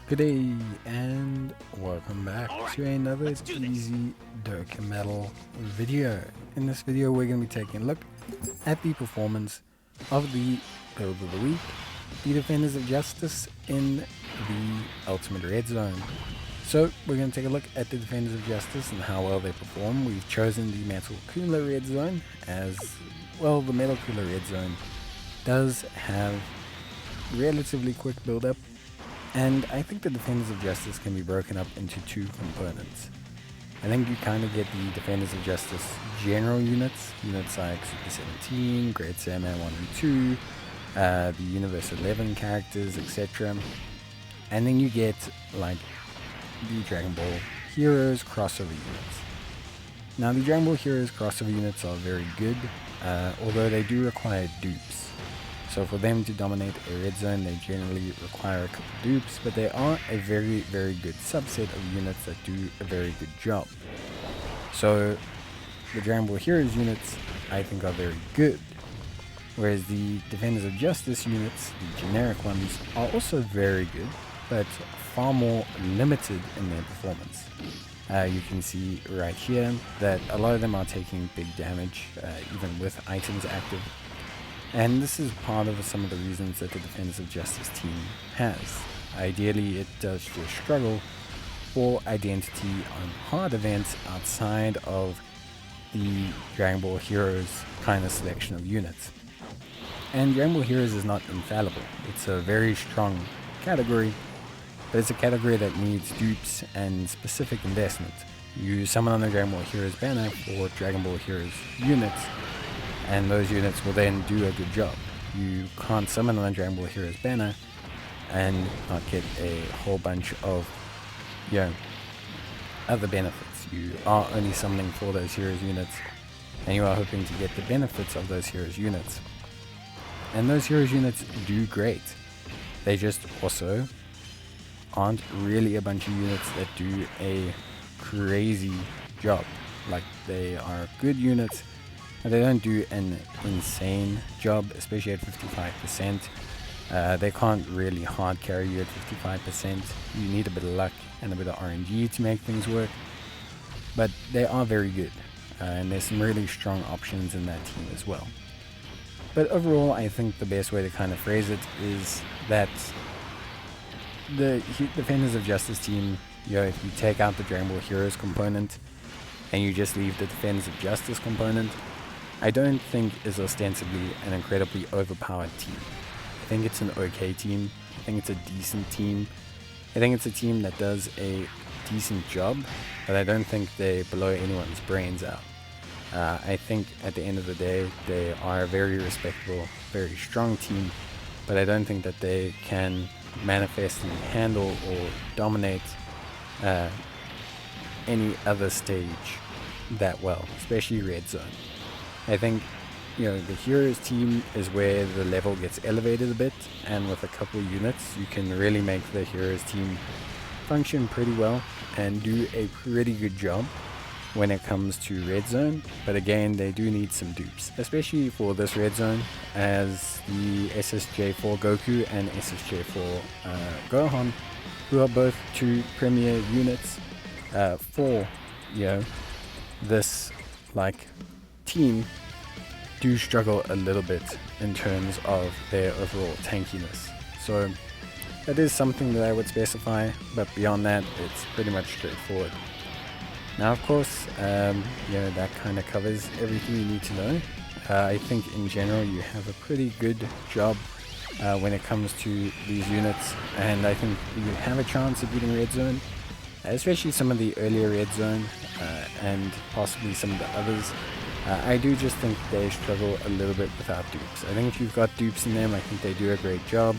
Good day and welcome back to another DBZ Dokkan Metal video. In this video we're going to be taking a look at the performance of the build of the week, the Defenders of Justice in the Ultimate Red Zone. So we're going to take a look at the Defenders of Justice and how well they perform. We've chosen the Metal Cooler Red Zone as well. The Metal Cooler Red Zone does have relatively quick build up, and I think the Defenders of Justice can be broken up into two components. I think you kind of get the Defenders of Justice general units like Super 17, Great Saiyaman 1 and 2, the Universe 11 characters, etc. And then you get like the Dragon Ball Heroes crossover units. Now the Dragon Ball Heroes crossover units are very good, although they do require dupes. So for them to dominate a red zone, they generally require a couple dupes, but they are a very, very good subset of units that do a very good job. So the Dragon Ball Heroes units, I think, are very good, whereas the Defenders of Justice units, the generic ones, are also very good, but far more limited in their performance. You can see right here that a lot of them are taking big damage, even with items active. And this is part of some of the reasons that the Defenders of Justice team has. Ideally, it does just struggle for identity on hard events outside of the Dragon Ball Heroes kind of selection of units. And Dragon Ball Heroes is not infallible. It's a very strong category, but it's a category that needs dupes and specific investment. You summon on the Dragon Ball Heroes banner for Dragon Ball Heroes units, and those units will then do a good job. You can't summon on a Dragon Ball Heroes banner and not get a whole bunch of, other benefits. You are only summoning for those Heroes units, and you are hoping to get the benefits of those Heroes units. And those Heroes units do great. They just also aren't really a bunch of units that do a crazy job. Like, they are good units, they don't do an insane job, especially at 55%. They can't really hard carry you at 55%. You need a bit of luck and a bit of RNG to make things work. But they are very good, and there's some really strong options in that team as well. But overall, I think the best way to kind of phrase it is that the Defenders of Justice team, if you take out the Dragon Ball Heroes component and you just leave the Defenders of Justice component, I don't think is ostensibly an incredibly overpowered team. I think it's an okay team. I think it's a decent team. I think it's a team that does a decent job, but I don't think they blow anyone's brains out. I think at the end of the day, they are a very respectable, very strong team, but I don't think that they can manifestly handle or dominate any other stage that well, especially Red Zone. I think, the Heroes team is where the level gets elevated a bit, and with a couple units, you can really make the Heroes team function pretty well and do a pretty good job when it comes to Red Zone. But again, they do need some dupes, especially for this Red Zone, as the SSJ4 Goku and SSJ4 Gohan, who are both two premier units for, this team, do struggle a little bit in terms of their overall tankiness. So that is something that I would specify, but beyond that, it's pretty much straightforward. Now, of course, that kind of covers everything you need to know. I think in general you have a pretty good job when it comes to these units, and I think you have a chance of beating Red Zone, especially some of the earlier Red Zone and possibly some of the others. I do just think they struggle a little bit without dupes. I think if you've got dupes in them, I think they do a great job.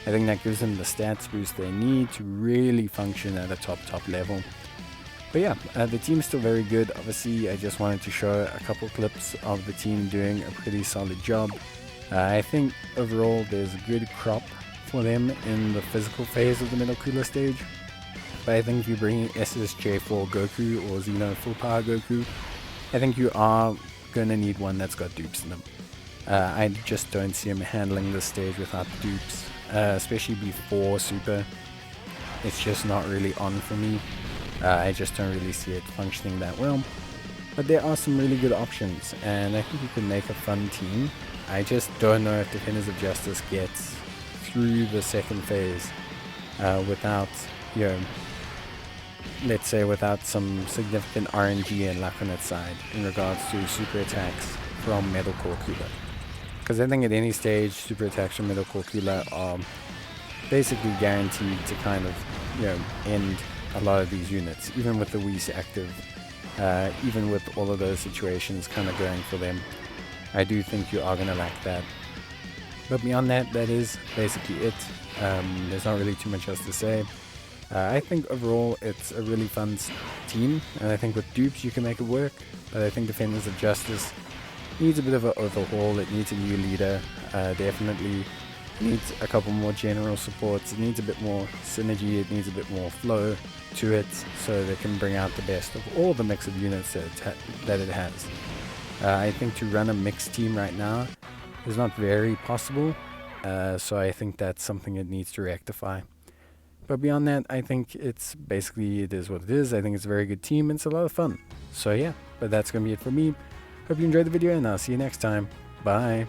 I think that gives them the stats boost they need to really function at a top level. But yeah, the team is still very good. Obviously, I just wanted to show a couple clips of the team doing a pretty solid job. I think overall there's a good crop for them in the physical phase of the Metal Cooler stage. But I think if you bring SSJ4 Goku or Xeno Full Power Goku, I think you are going to need one that's got dupes in them. I just don't see him handling this stage without dupes, especially before Super. it's just not really on for me. I just don't really see it functioning that well. But there are some really good options, and I think you can make a fun team. I just don't know if Defenders of Justice gets through the second phase without, you know, let's say without some significant RNG and luck on its side in regards to super attacks from Metalcore Cooler. Because I think at any stage, super attacks from Metalcore Cooler are basically guaranteed to kind of, you know, end a lot of these units, even with the Whis active, even with all of those situations kind of going for them. I do think you are going to lack that. But beyond that, that is basically it. There's not really too much else to say. I think overall it's a really fun team, and I think with dupes you can make it work, but I think Defenders of Justice needs a bit of an overhaul. It needs a new leader, definitely needs a couple more general supports. It needs a bit more synergy, it needs a bit more flow to it, so they can bring out the best of all the mix of units that it has. I think to run a mixed team right now is not very possible, so I think that's something it needs to rectify. But beyond that, I think it's basically, it is what it is. I think it's a very good team and it's a lot of fun. So yeah, but that's going to be it for me. Hope you enjoyed the video, and I'll see you next time. Bye.